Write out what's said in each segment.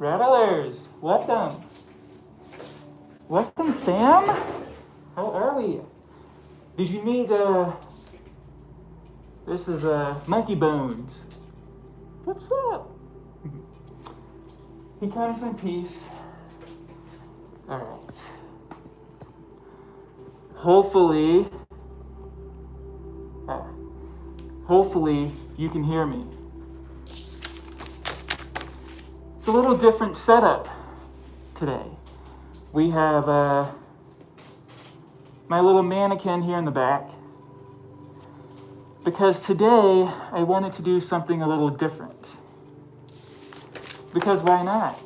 Rattlers, welcome. Welcome, fam. How are we? Did you meet, this is, Monkey Bones. What's up? He comes in peace. All right. Hopefully you can hear me. It's a little different setup today. We have my little mannequin here in the back because today I wanted to do something a little different. Because why not?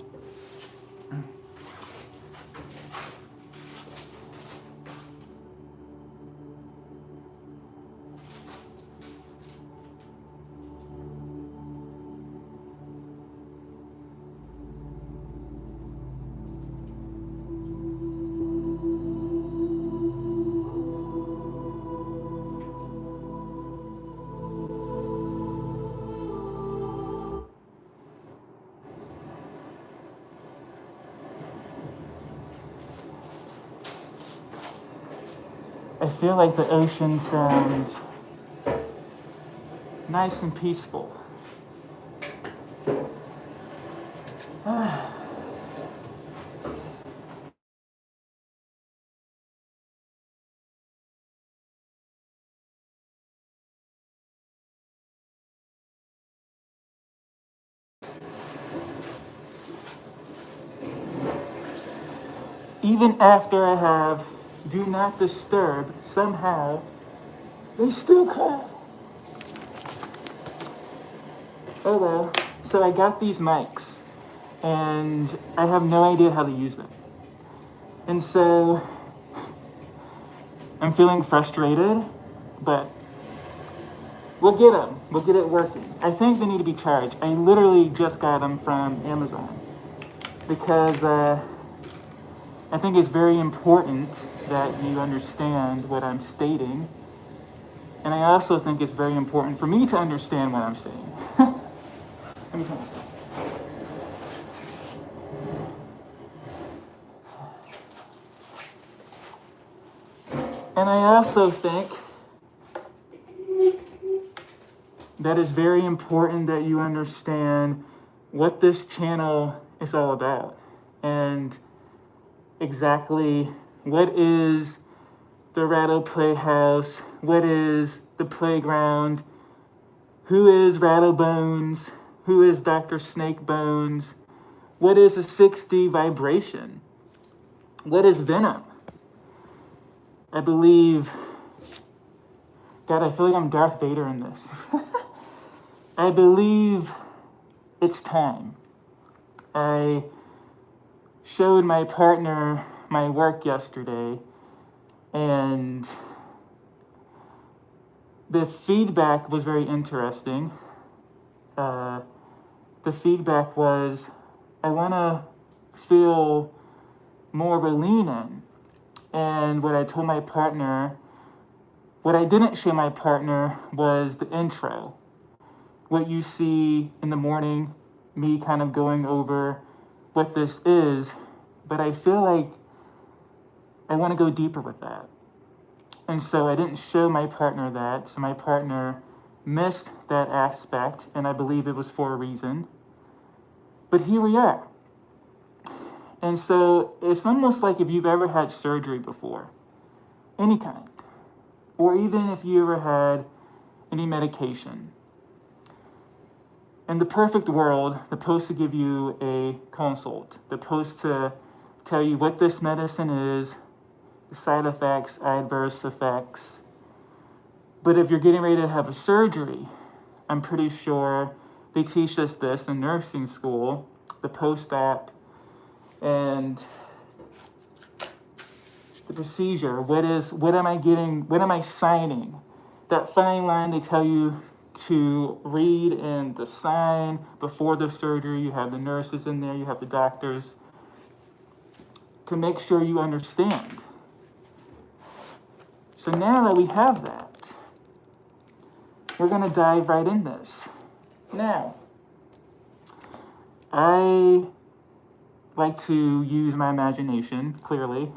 I feel like the ocean sounds nice and peaceful. Even after I have do not disturb, somehow they still call. Oh well. So I got these mics and I have no idea how to use them. And so I'm feeling frustrated, but we'll get them. We'll get it working. I think they need to be charged. I literally just got them from Amazon because I think it's very important that you understand what I'm stating. And I also think it's very important for me to understand what I'm saying. Let me turn this down. And I also think that it's very important that you understand what this channel is all about and exactly what is the Rattle Playhouse, what is the playground, who is Rattle Bones, who is Dr. Snake Bones, what is a 6D vibration, what is Venom. I believe, God, I feel like I'm Darth Vader in this. I believe it's time. I showed my partner my work yesterday, and the feedback was very interesting. The feedback was, I want to feel more of a lean in. And what I told my partner, what I didn't show my partner was the intro. What you see in the morning, me kind of going over what this is, but I feel like I want to go deeper with that. And so I didn't show my partner that, so my partner missed that aspect, and I believe it was for a reason. But here we are. And so it's almost like if you've ever had surgery before, any kind, or even if you ever had any medication. In the perfect world, they're supposed to give you a consult. They're supposed to tell you what this medicine is, the side effects, adverse effects. But if you're getting ready to have a surgery, I'm pretty sure they teach us this in nursing school, the post-op and the procedure. What am I signing? That fine line they tell you to read and to sign before the surgery. You have the nurses in there, you have the doctors, to make sure you understand. So now that we have that, we're gonna dive right in this. Now, I like to use my imagination, clearly.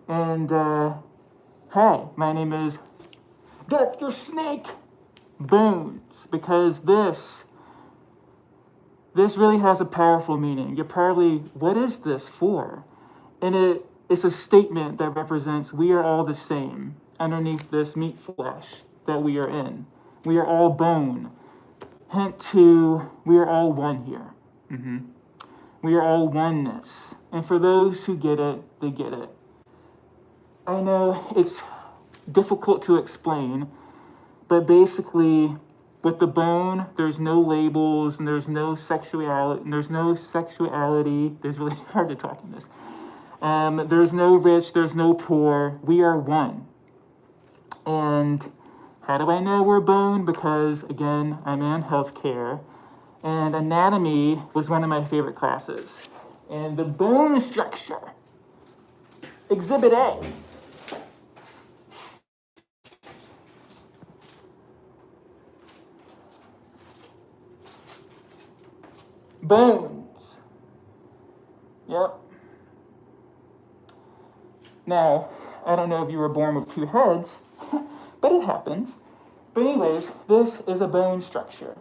And, hey, my name is Dr. Snake Bones, because this really has a powerful meaning. You're probably, what is this for? And it's a statement that represents we are all the same underneath this meat flesh that we are in. We are all bone. Hint to, we are all one here. We are all oneness. And for those who get it, they get it. I know it's difficult to explain, but basically, with the bone, there's no labels, and there's no sexuality, There's really hard to talk in this. There's no rich, there's no poor. We are one. And how do I know we're bone? Because, again, I'm in healthcare, and anatomy was one of my favorite classes. And the bone structure, Exhibit A. Bones. Yep. Now, I don't know if you were born with two heads, but it happens. But anyways, this is a bone structure.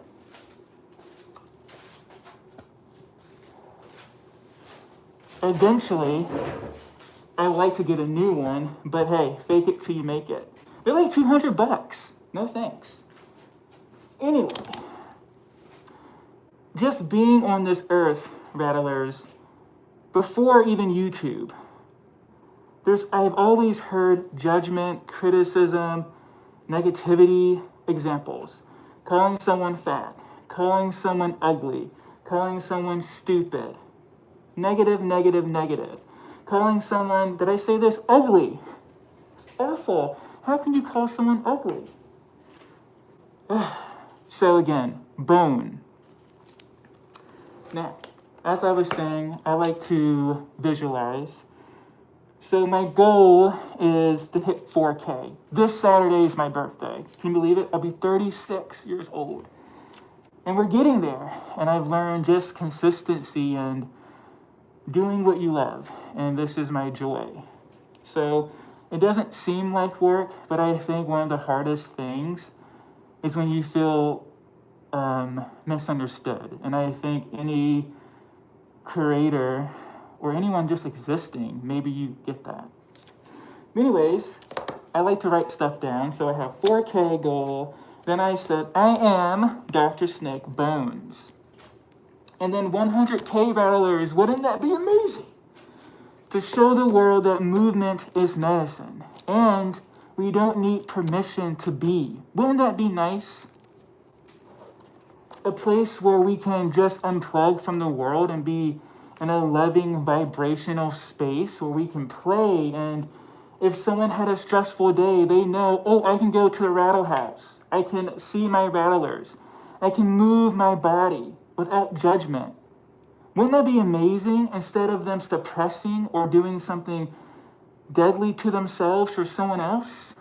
Eventually, I'd like to get a new one, but hey, fake it till you make it. They're like $200. No thanks. Anyway, just being on this earth, Rattlers, before even YouTube, I've always heard judgment, criticism, negativity examples. Calling someone fat, calling someone ugly, calling someone stupid. Negative, negative, negative. Calling someone, did I say this? Ugly. It's awful. How can you call someone ugly? So again, bone. Now, as I was saying, I like to visualize. So my goal is to hit 4K. This Saturday is my birthday. Can you believe it? I'll be 36 years old. And we're getting there. And I've learned just consistency and doing what you love. And this is my joy. So it doesn't seem like work, but I think one of the hardest things is when you feel misunderstood. And I think any creator or anyone just existing, maybe you get that. Anyways, I like to write stuff down. So I have 4K goal. Then I said, I am Dr. Snake Bones. And then 100K rattlers, wouldn't that be amazing? To show the world that movement is medicine. And we don't need permission to be. Wouldn't that be nice? A place where we can just unplug from the world and be in a loving vibrational space where we can play. And if someone had a stressful day, they know, oh, I can go to the Rattle House. I can see my rattlers. I can move my body without judgment. Wouldn't that be amazing? Instead of them suppressing or doing something deadly to themselves or someone else?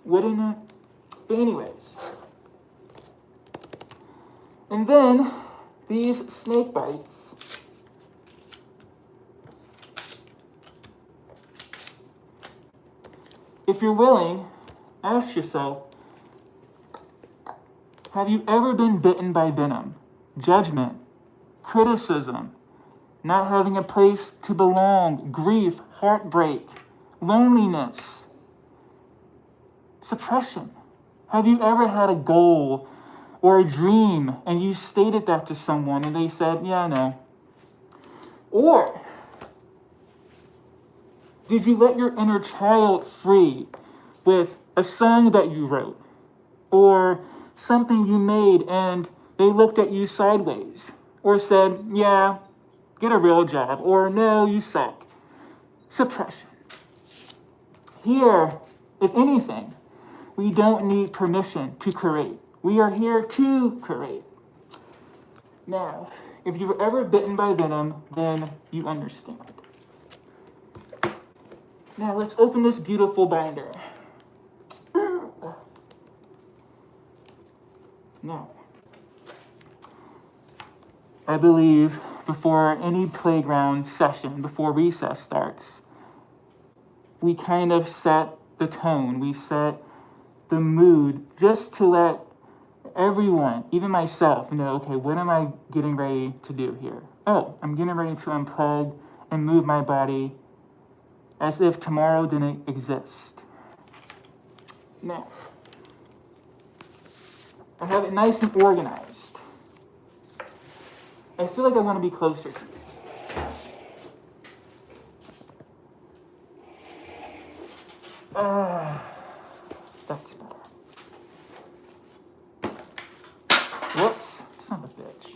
Wouldn't it? But anyways. And then these snake bites. If you're willing, ask yourself, have you ever been bitten by venom, judgment, criticism, not having a place to belong, grief, heartbreak, loneliness, suppression? Have you ever had a goal or a dream and you stated that to someone and they said, yeah, I know? Or did you let your inner child free with a song that you wrote or something you made and they looked at you sideways or said, yeah, get a real job, or no, you suck? Suppression. Here, if anything, we don't need permission to create. We are here to create. Now, if you've ever bitten by venom, then you understand. Now, let's open this beautiful binder. Now, I believe before any playground session, before recess starts, we kind of set the tone, we set the mood just to let everyone, even myself, know, okay, what am I getting ready to do here? Oh, I'm getting ready to unplug and move my body as if tomorrow didn't exist. Now, I have it nice and organized. I feel like I want to be closer to you. That's better. Whoops, son of a bitch.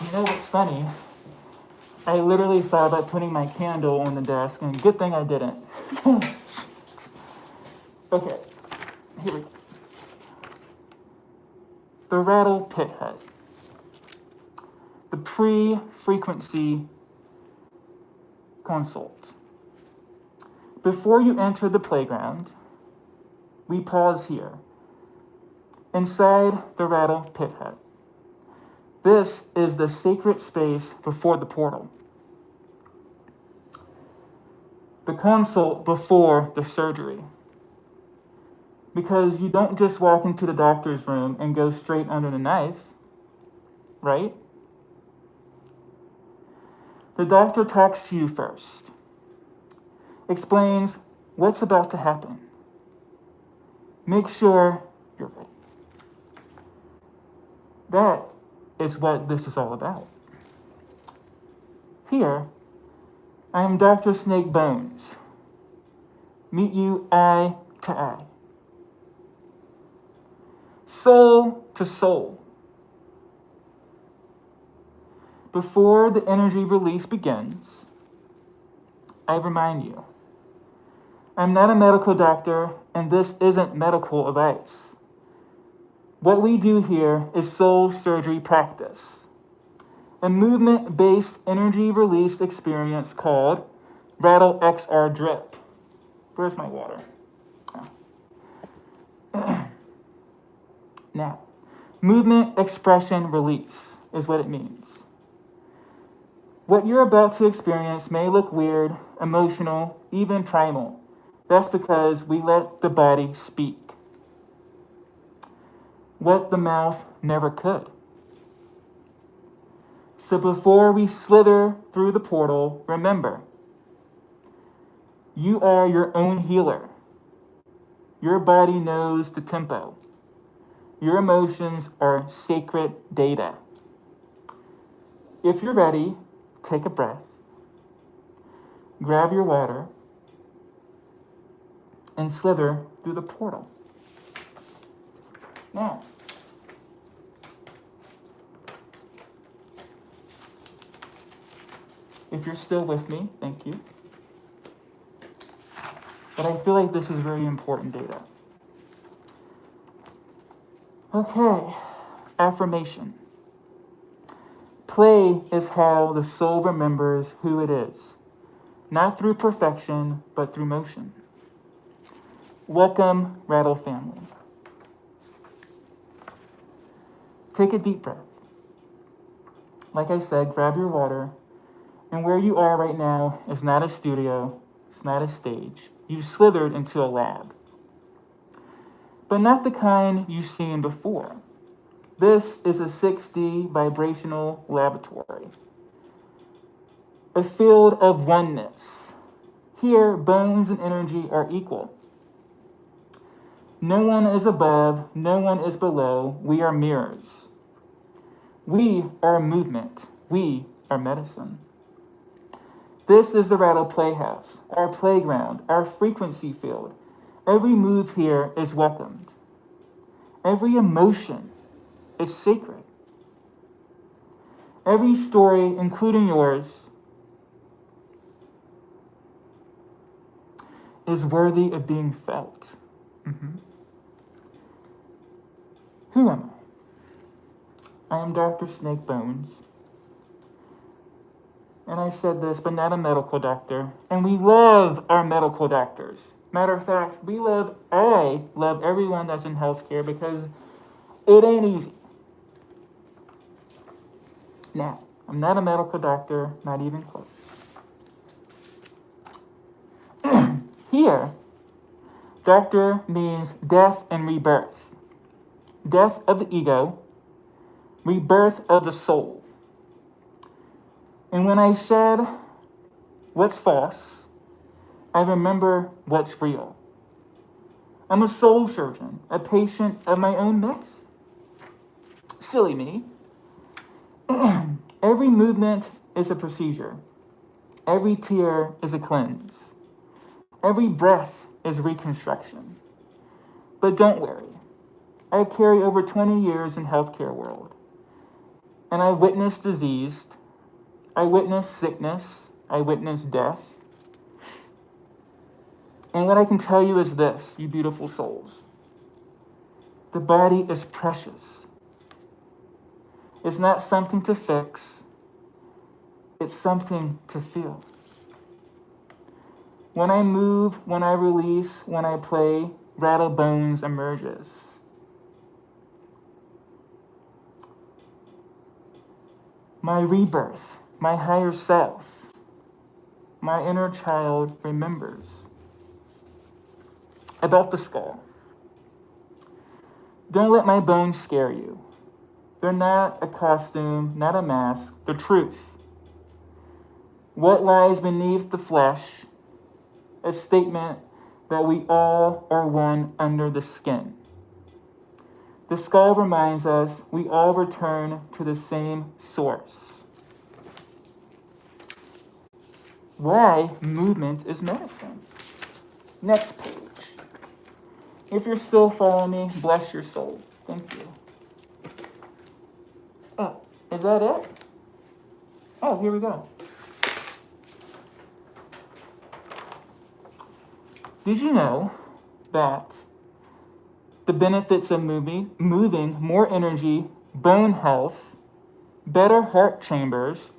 You know what's funny? I literally thought about putting my candle on the desk, and good thing I didn't. Okay, here we go. The Rattle Pit Hut. The pre-frequency consult. Before you enter the playground, we pause here, inside the Rattle Pit Hut. This is the sacred space before the portal. The consult before the surgery. Because you don't just walk into the doctor's room and go straight under the knife, right? The doctor talks to you first, explains what's about to happen. Make sure you're ready. That is what this is all about. Here, I am Dr. Snake Bones. Meet you eye to eye. Soul to soul. Before the energy release begins, I remind you, I'm not a medical doctor, and this isn't medical advice. What we do here is soul surgery practice, a movement-based energy release experience called Rattle XR Drip. Where's my water? Oh. Now, movement expression release is what it means. What you're about to experience may look weird, emotional, even primal. That's because we let the body speak. What the mouth never could. So before we slither through the portal, remember, you are your own healer. Your body knows the tempo. Your emotions are sacred data. If you're ready, take a breath, grab your water, and slither through the portal. Now, if you're still with me, thank you. But I feel like this is very important data. Okay, affirmation. Play is how the soul remembers who it is, not through perfection, but through motion. Welcome, Rattle family. Take a deep breath. Like I said, grab your water, and where you are right now is not a studio, it's not a stage. You slithered into a lab, but not the kind you've seen before. This is a 6D vibrational laboratory, a field of oneness. Here, bones and energy are equal. No one is above, no one is below. We are mirrors. We are movement. We are medicine. This is the Rattle Playhouse, our playground, our frequency field. Every move here is welcomed. Every emotion is sacred. Every story, including yours, is worthy of being felt. Who am I? I am Dr. Snake Bones. And I said this, but not a medical doctor. And we love our medical doctors. Matter of fact, I love everyone that's in healthcare because it ain't easy. Now, I'm not a medical doctor, not even close. Here, doctor means death and rebirth. Death of the ego, rebirth of the soul. And when I said what's false, I remember what's real. I'm a soul surgeon, a patient of my own medicine. Silly me. Every movement is a procedure. Every tear is a cleanse. Every breath is reconstruction. But don't worry. I carry over 20 years in healthcare world. And I witnessed disease. I witnessed sickness. I witnessed death. And what I can tell you is this, you beautiful souls. The body is precious. It's not something to fix. It's something to feel. When I move, when I release, when I play, rattle bones emerges. My rebirth, my higher self, my inner child remembers. About the skull. Don't let my bones scare you. They're not a costume, not a mask, the truth. What lies beneath the flesh? A statement that we all are one under the skin. The skull reminds us we all return to the same source. Why movement is medicine. Next page. If you're still following me, bless your soul. Thank you. Oh, is that it? Oh, here we go. Did you know that the benefits of moving, more energy, bone health, better heart chambers,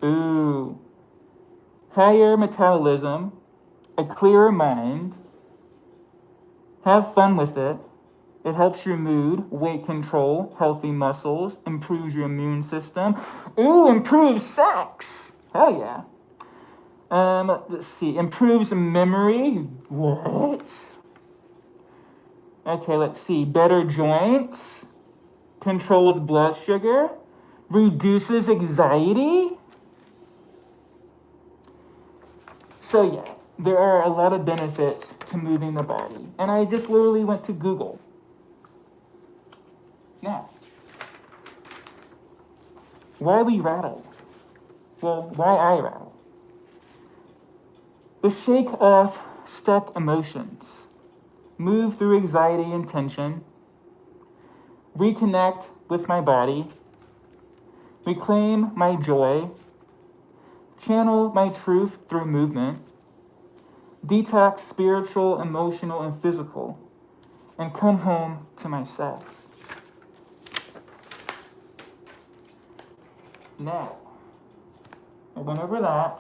higher metabolism, a clearer mind, have fun with it. It helps your mood, weight control, healthy muscles, improves your immune system. Improves sex. Hell yeah. Let's see. Improves memory. What? Okay, let's see. Better joints. Controls blood sugar. Reduces anxiety. So yeah, there are a lot of benefits to moving the body. And I just literally went to Google. Now, why we rattle? Well, why I rattle? To shake off stuck emotions, move through anxiety and tension, reconnect with my body, reclaim my joy, channel my truth through movement, detox spiritual, emotional, and physical, and come home to myself. Now, I went over that.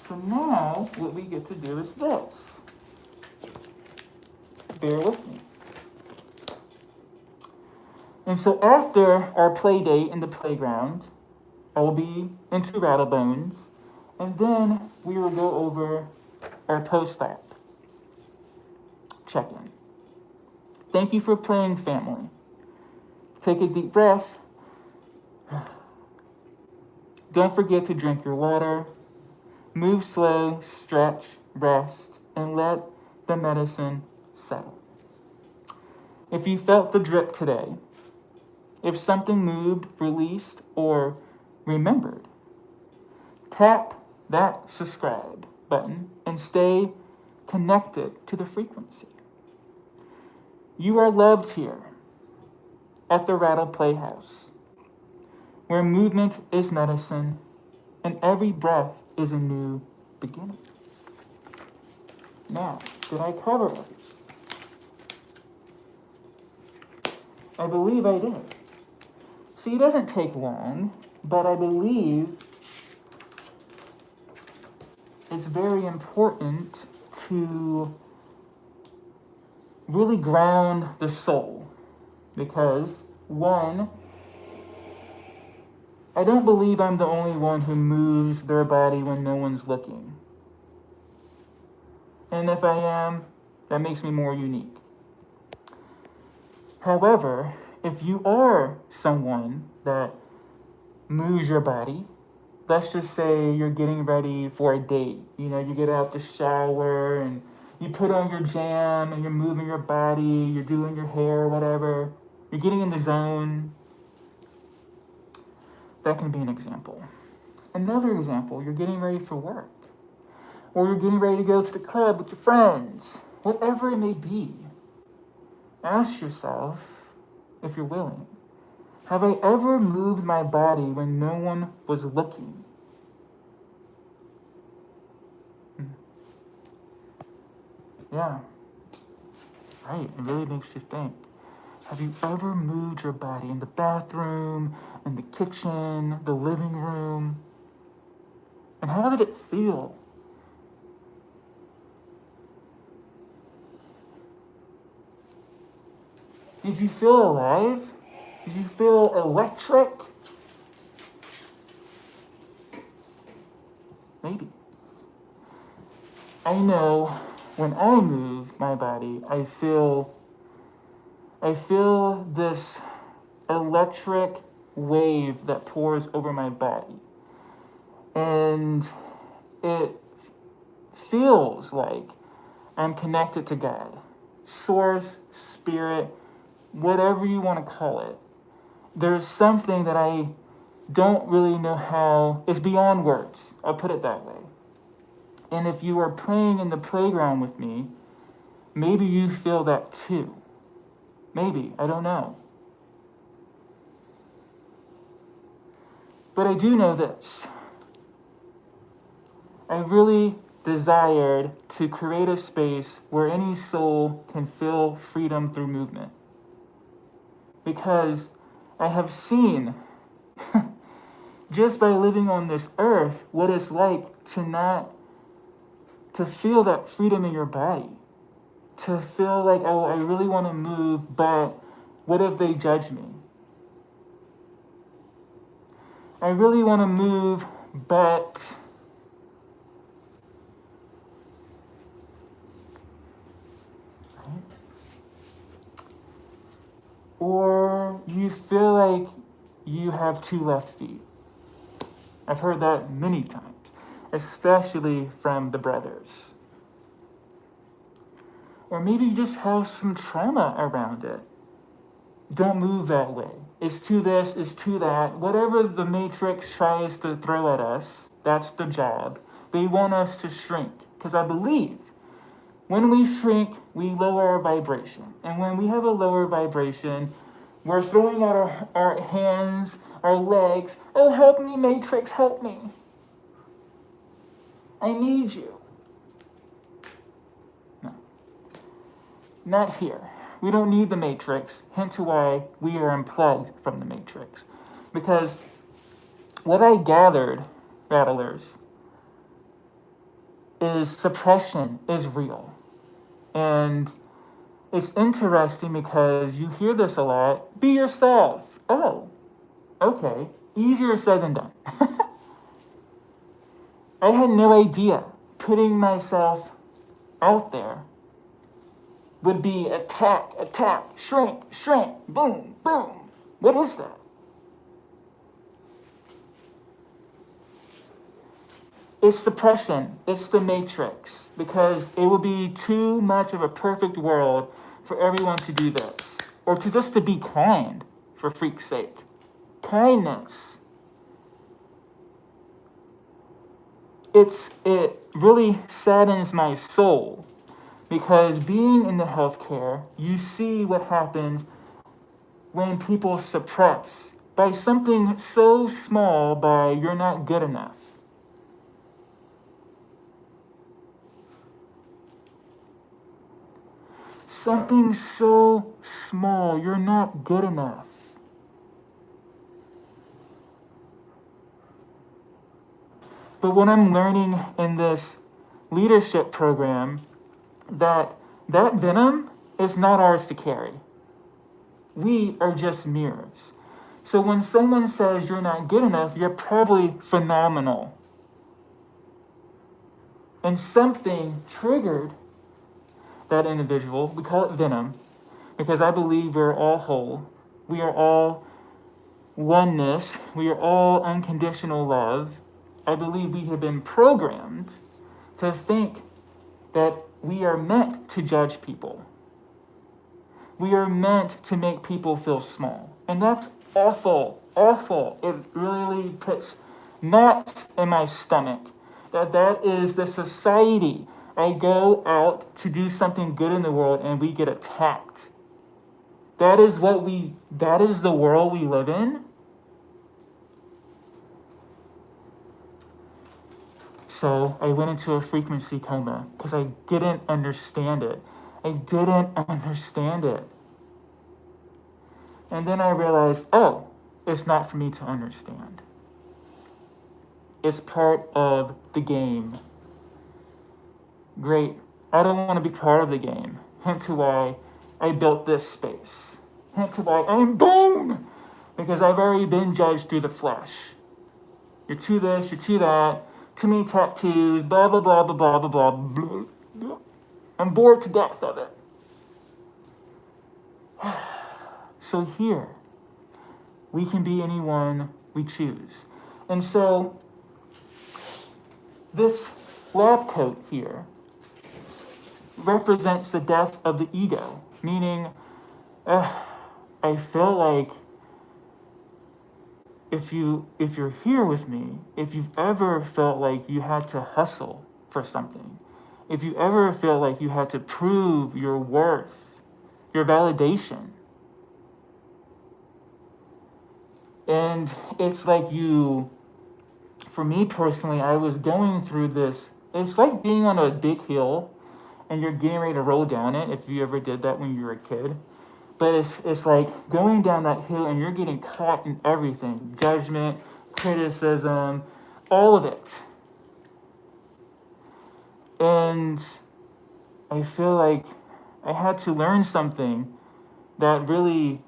So now, what we get to do is this. Bear with me. And so after our play date in the playground, I will be into Rattle Bones, and then we will go over our post-op check-in. Thank you for playing, family. Take a deep breath. Don't forget to drink your water. Move slow, stretch, rest, and let the medicine settle. If you felt the drip today, if something moved, released, or remembered, tap that subscribe button and stay connected to the frequency. You are loved here at the Rattle Playhouse, where movement is medicine and every breath is a new beginning. Now, did I cover it? I believe I did. See, it doesn't take long, but I believe it's very important to really ground the soul. Because, one, I don't believe I'm the only one who moves their body when no one's looking. And if I am, that makes me more unique. However, if you are someone that moves your body, let's just say you're getting ready for a date. You know, you get out the shower and you put on your jam and you're moving your body, you're doing your hair, whatever. You're getting in the zone. That can be an example. Another example, you're getting ready for work. Or you're getting ready to go to the club with your friends. Whatever it may be. Ask yourself, if you're willing, have I ever moved my body when no one was looking? Yeah. Right, it really makes you think. Have you ever moved your body in the bathroom, in the kitchen, the living room? And how did it feel? Did you feel alive? Did you feel electric? Maybe. I know when I move my body, I feel this electric wave that pours over my body. And it feels like I'm connected to God. Source, spirit, whatever you want to call it. There's something that I don't really know how, it's beyond words. I'll put it that way. And if you are playing in the playground with me, maybe you feel that too. Maybe, I don't know. But I do know this. I really desired to create a space where any soul can feel freedom through movement. Because I have seen, just by living on this earth, what it's like to feel that freedom in your body. To feel like, oh, I really want to move, but what if they judge me? I really want to move, but or you feel like you have two left feet. I've heard that many times, especially from the brothers. Or maybe you just have some trauma around it. Don't move that way. It's to this, it's to that. Whatever the matrix tries to throw at us, that's the job. They want us to shrink. Because I believe when we shrink, we lower our vibration. And when we have a lower vibration, we're throwing out our hands, our legs. Oh, help me, matrix, help me. I need you. No. Not here. We don't need the matrix, hence why we are unplugged from the matrix. Because what I gathered, rattlers, is suppression is real. And it's interesting because you hear this a lot. Be yourself. Oh, okay. Easier said than done. I had no idea putting myself out there would be attack, shrink, boom, boom. What is that? It's suppression. It's the matrix. Because it would be too much of a perfect world for everyone to do this. Or to just to be kind, for freak's sake. Kindness. It really saddens my soul. Because being in the healthcare, you see what happens when people suppress by something so small, by you're not good enough. Something so small, you're not good enough. But what I'm learning in this leadership program, that venom is not ours to carry. We are just mirrors. So when someone says you're not good enough, you're probably phenomenal. And something triggered that individual. We call it venom, because I believe we're all whole. We are all oneness. We are all unconditional love. I believe we have been programmed to think that we are meant to judge people. We are meant to make people feel small. And that's awful, awful. It really puts knots in my stomach. That is the society. I go out to do something good in the world and we get attacked. That is the world we live in. So I went into a frequency coma because I didn't understand it. I didn't understand it. And then I realized, oh, it's not for me to understand. It's part of the game. Great. I don't want to be part of the game. Hence to why I built this space. Hence to why I'm bone! Because I've already been judged through the flesh. You're too this, you're too that, too many tattoos, blah, blah, blah, blah, blah, blah, blah, blah. I'm bored to death of it. So here, we can be anyone we choose. And so, this lab coat here represents the death of the ego, meaning I feel like if you're here with me, if you've ever felt like you had to hustle for something, if you ever feel like you had to prove your worth, your validation, and it's like for me personally, I was going through this, it's like being on a big hill and you're getting ready to roll down it, if you ever did that when you were a kid. But it's like going down that hill and you're getting caught in everything. Judgment, criticism, all of it. And I feel like I had to learn something that really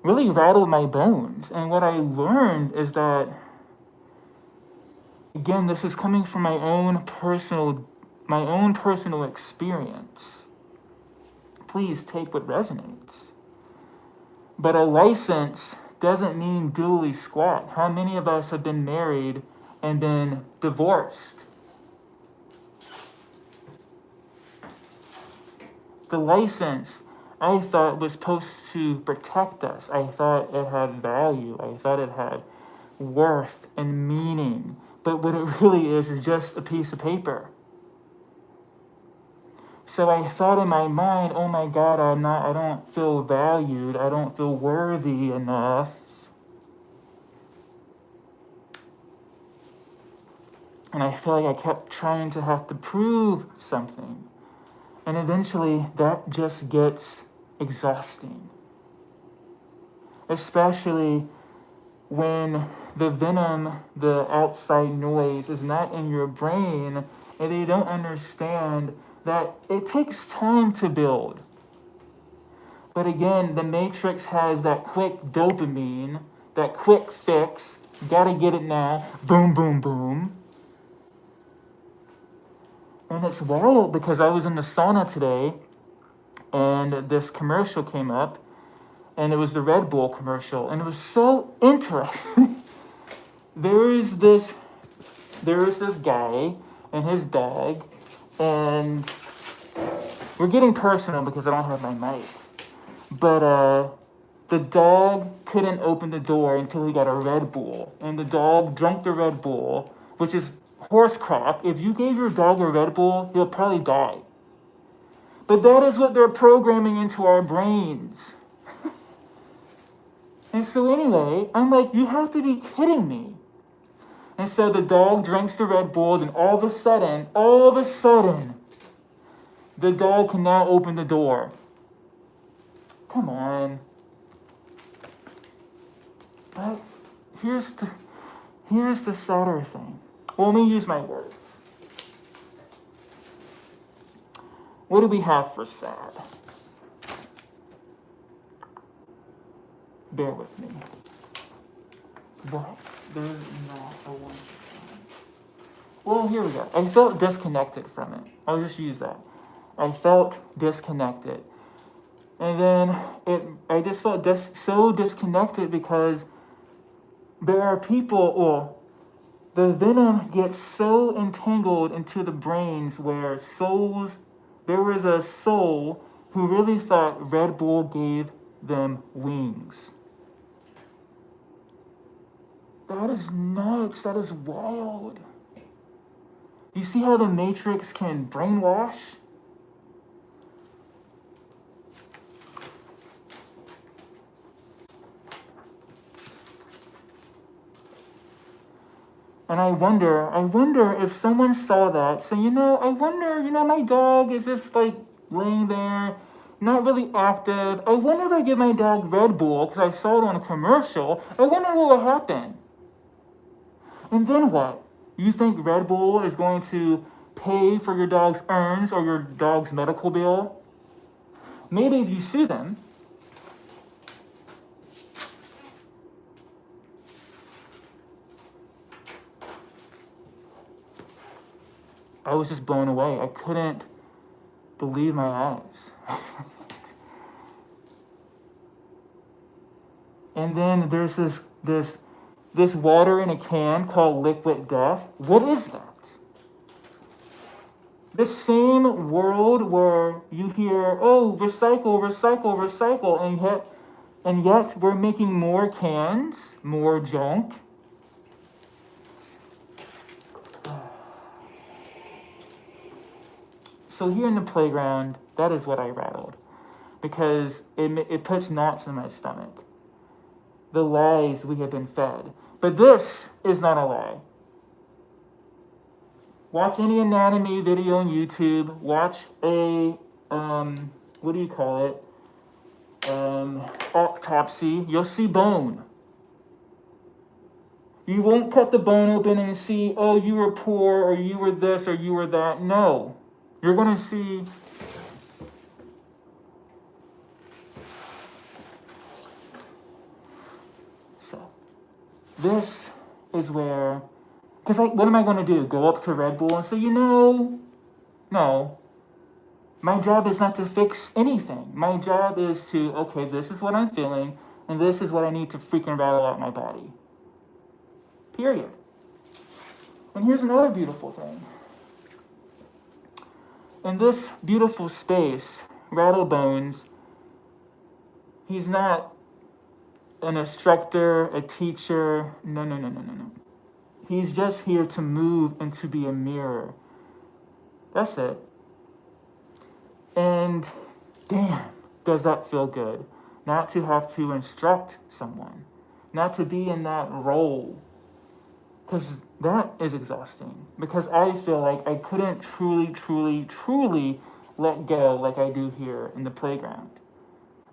rattled my bones. And what I learned is that, again, this is coming from my own personal experience. Please take what resonates. But a license doesn't mean doodly squat. How many of us have been married and been divorced? The license, I thought, was supposed to protect us. I thought it had value. I thought it had worth and meaning. But what it really is just a piece of paper. So I thought in my mind, oh my God, I don't feel valued. I don't feel worthy enough. And I feel like I kept trying to have to prove something. And eventually that just gets exhausting. Especially when the venom, the outside noise is not in your brain and they don't understand that it takes time to build. But again, the Matrix has that quick dopamine, that quick fix, gotta get it now, boom, boom, boom. And it's wild because I was in the sauna today and this commercial came up and it was the Red Bull commercial and it was so interesting. There is this guy and his dog, and we're getting personal because I don't have my mic. But the dog couldn't open the door until he got a Red Bull. And the dog drank the Red Bull, which is horse crap. If you gave your dog a Red Bull, he'll probably die. But that is what they're programming into our brains. And so anyway, I'm like, you have to be kidding me. And so the dog drinks the Red Bull, and all of a sudden, the dog can now open the door. Come on. But here's here's the sadder thing. Well, let me use my words. What do we have for sad? Bear with me. What? There's not a one. Well, here we go. I felt disconnected from it. I'll just use that. I felt disconnected. And then I just felt so disconnected because there are people, the venom gets so entangled into the brains where there was a soul who really thought Red Bull gave them wings. That is nuts. That is wild. You see how the Matrix can brainwash? And I wonder if someone saw that, say, I wonder, my dog is just like laying there, not really active. I wonder if I give my dog Red Bull because I saw it on a commercial. I wonder what will happen. And then what? You think Red Bull is going to pay for your dog's earns or your dog's medical bill? Maybe if you sue them. I was just blown away. I couldn't believe my eyes. And then there's this water in a can called liquid death. What is that? The same world where you hear, oh, recycle, recycle, recycle, and yet we're making more cans, more junk. So here in the playground, that is what I rattled, because it puts knots in my stomach. The lies we have been fed. But this is not a lie. Watch any anatomy video on YouTube. Watch a, what do you call it? Autopsy. You'll see bone. You won't cut the bone open and see, oh, you were poor, or you were this, or you were that. No. You're going to see this is where, because what am I going to do? Go up to Red Bull and say, no. My job is not to fix anything. My job is to, okay, this is what I'm feeling, and this is what I need to freaking rattle out my body. Period. And here's another beautiful thing. In this beautiful space, Rattlebones, he's not an instructor, a teacher. No. He's just here to move and to be a mirror. That's it. And damn, does that feel good. Not to have to instruct someone. Not to be in that role. Because that is exhausting. Because I feel like I couldn't truly let go like I do here in the playground.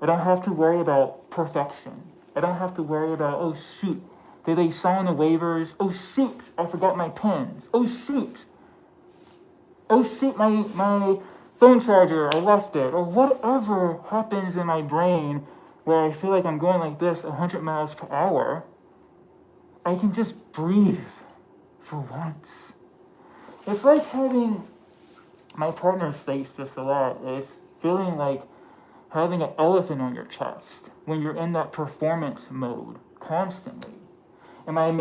I don't have to worry about perfection. I don't have to worry about, oh shoot, did they sign the waivers? Oh shoot, I forgot my pens. Oh shoot, my phone charger, I left it. Or whatever happens in my brain where I feel like I'm going like this 100 miles per hour. I can just breathe for once. It's like having, my partner says this a lot, it's feeling like having an elephant on your chest when you're in that performance mode constantly. Am I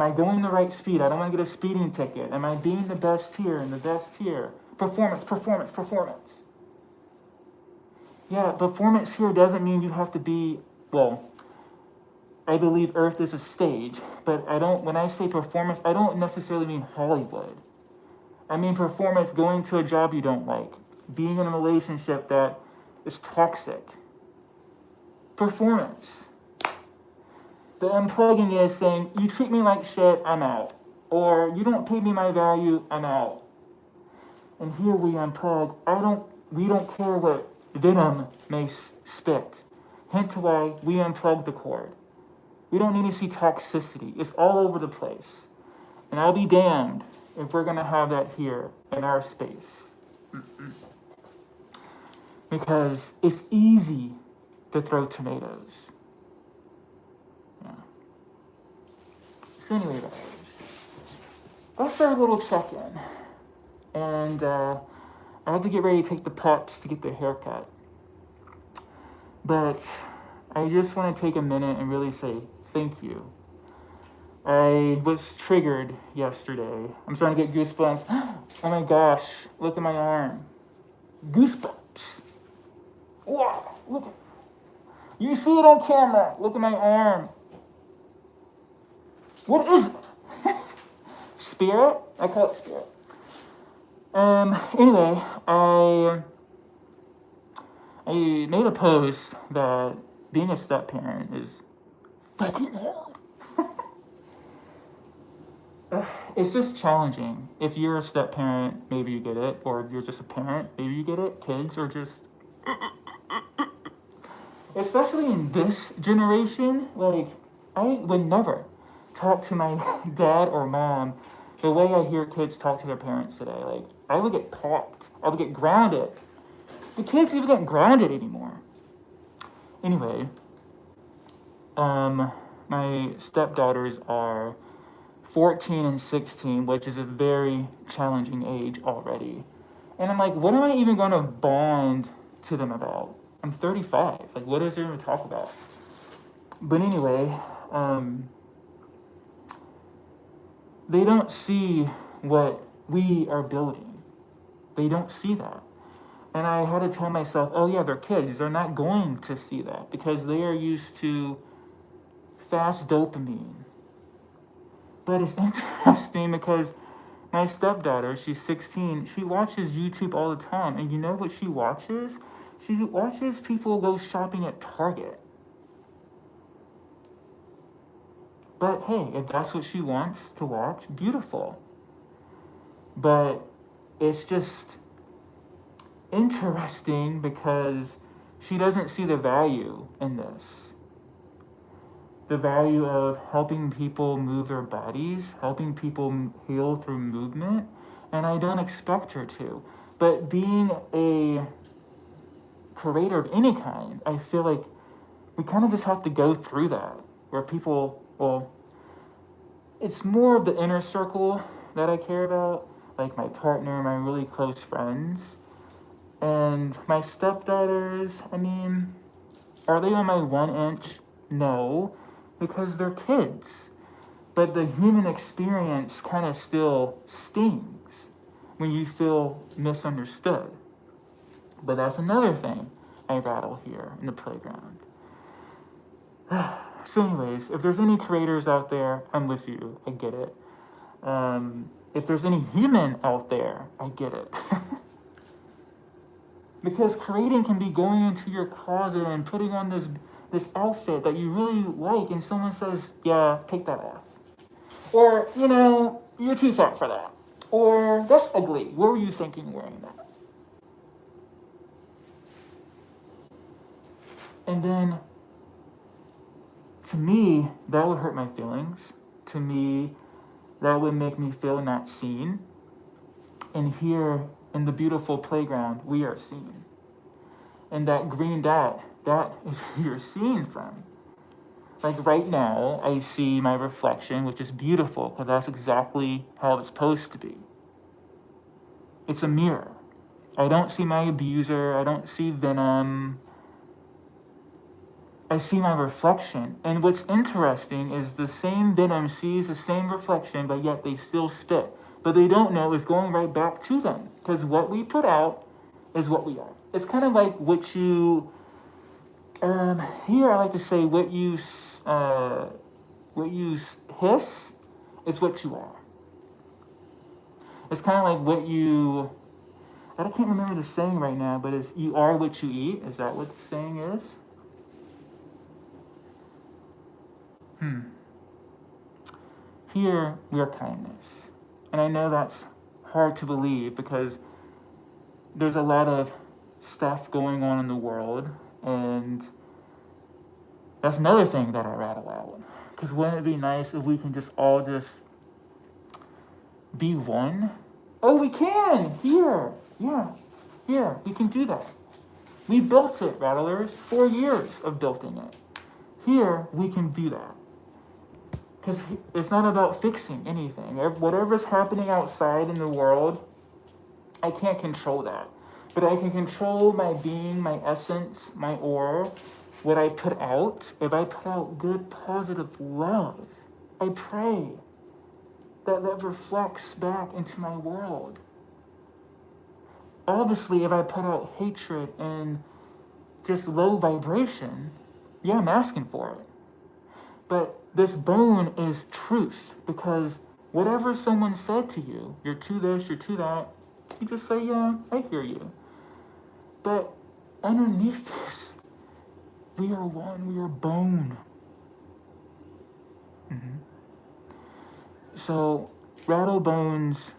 going the right speed? I don't want to get a speeding ticket. Am I being the best here and the best here? Performance. Yeah, performance here doesn't mean you have to be, I believe Earth is a stage, but when I say performance, I don't necessarily mean Hollywood. I mean performance, going to a job you don't like, being in a relationship that is toxic. Performance. The unplugging is saying, you treat me like shit, I'm out. Or you don't pay me my value, I'm out. And here we unplug. We don't care what venom may spit. Hence why we unplug the cord. We don't need to see toxicity. It's all over the place. And I'll be damned if we're going to have that here in our space. Because it's easy to throw tomatoes. Yeah. So anyway, guys, that's our little check-in. And I have to get ready to take the pups to get their haircut. But I just want to take a minute and really say thank you. I was triggered yesterday. I'm starting to get goosebumps. Oh my gosh, look at my arm. Goosebumps. Wow, look at, you see it on camera. Look at my arm. What is it? Spirit? I call it spirit. Anyway, I made a post that being a step parent is fucking hard. It's just challenging. If you're a step parent, maybe you get it, or if you're just a parent, maybe you get it. Kids are just, especially in this generation, like, I would never talk to my dad or mom the way I hear kids talk to their parents today. Like, I would get popped. I would get grounded. The kids even get grounded anymore. Anyway, my stepdaughters are 14 and 16, which is a very challenging age already. And I'm like, what am I even going to bond to them about? I'm 35. Like, what is there to talk about? But anyway, they don't see what we are building. They don't see that. And I had to tell myself, oh yeah, they're kids. They're not going to see that because they are used to fast dopamine. But it's interesting because my stepdaughter, she's 16, she watches YouTube all the time. And you know what she watches? She watches people go shopping at Target. But hey, if that's what she wants to watch, beautiful. But it's just interesting because she doesn't see the value in this. The value of helping people move their bodies, helping people heal through movement, and I don't expect her to. But being a creator of any kind, I feel like we kind of just have to go through that, where people, well, it's more of the inner circle that I care about, like my partner, my really close friends. And my stepdaughters, I mean, are they on my 1 inch? No, because they're kids. But the human experience kind of still stings when you feel misunderstood. But that's another thing I rattle here in the playground. So anyways, if there's any creators out there, I'm with you. I get it. If there's any human out there, I get it. Because creating can be going into your closet and putting on this outfit that you really like, and someone says, yeah, take that off. Or, you know, you're too fat for that. Or, that's ugly. What were you thinking wearing that? And then, to me, that would hurt my feelings. To me, that would make me feel not seen. And here, in the beautiful playground, we are seen. And that green dot, that is who you're seeing from. Like right now, I see my reflection, which is beautiful, because that's exactly how it's supposed to be. It's a mirror. I don't see my abuser. I don't see venom. I see my reflection. And what's interesting is the same venom sees the same reflection, but yet they still spit. But they don't know it's going right back to them. Because what we put out is what we are. It's kind of like what you, here I like to say what you hiss is what you are. It's kind of like what you, I can't remember the saying right now, but it's you are what you eat. Is that what the saying is? Here we are kindness. And I know that's hard to believe because there's a lot of stuff going on in the world, and that's another thing that I rattle out. Because wouldn't it be nice if we can just all just be one? Oh, we can! Here! Yeah. Here, we can do that. We built it, Rattlers. 4 years of building it. Here, we can do that. Because it's not about fixing anything. Whatever's happening outside in the world, I can't control that. But I can control my being, my essence, my aura, what I put out. If I put out good, positive love, I pray that reflects back into my world. Obviously, if I put out hatred and just low vibration, yeah, I'm asking for it. But this bone is truth, because whatever someone said to you, you're to this, you're to that, you just say, yeah, I hear you. But underneath this, we are one, we are bone. So, Rattle Bones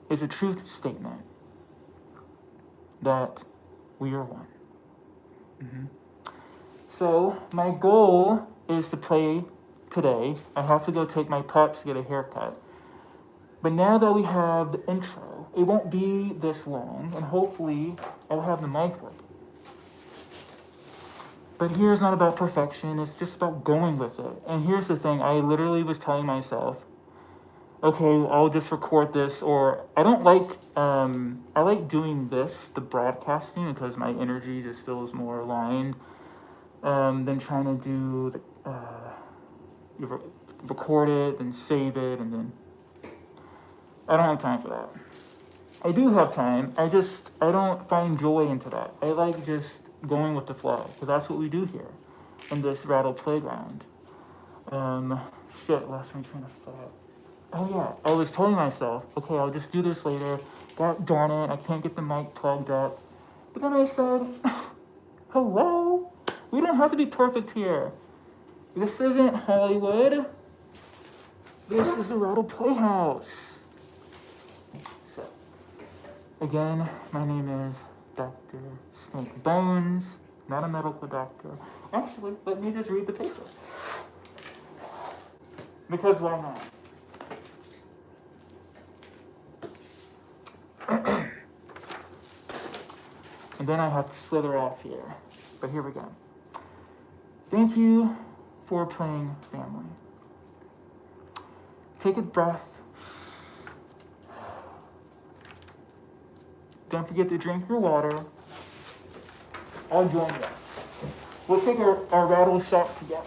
is a truth statement that we are one. So, my goal is to play today. I have to go take my pups to get a haircut. But now that we have the intro, it won't be this long, and hopefully I'll have the mic working. But here's not about perfection, it's just about going with it. And here's the thing, I literally was telling myself, okay, I'll just record this, or I don't like, I like doing this, the broadcasting, because my energy just feels more aligned than trying to do, record it, and save it, and then, I don't have time for that. I do have time, I don't find joy into that. I like just going with the flow, because that's what we do here, in this Rattle Playground. Last time train of thought. Oh yeah, I was telling myself, okay, I'll just do this later. God darn it, I can't get the mic plugged up. But then I said, hello? We don't have to be perfect here. This isn't Hollywood. This is the Rattle Playhouse. So, again, my name is Dr. Snake Bones, not a medical doctor. Actually, let me just read the paper. Because why not? And then I have to slither off here. But here we go. Thank you for playing family. Take a breath. Don't forget to drink your water. I'll join you. We'll take our rattle shot together.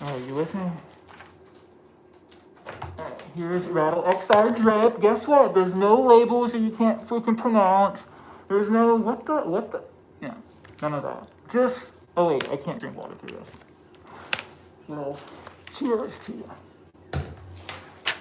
Are you with me? Alright, here's Rattle XR Drip. Guess what? There's no labels that you can't freaking pronounce. There's no, what the? Yeah, none of that. Just, oh wait, I can't drink water through this. Well, cheers to you.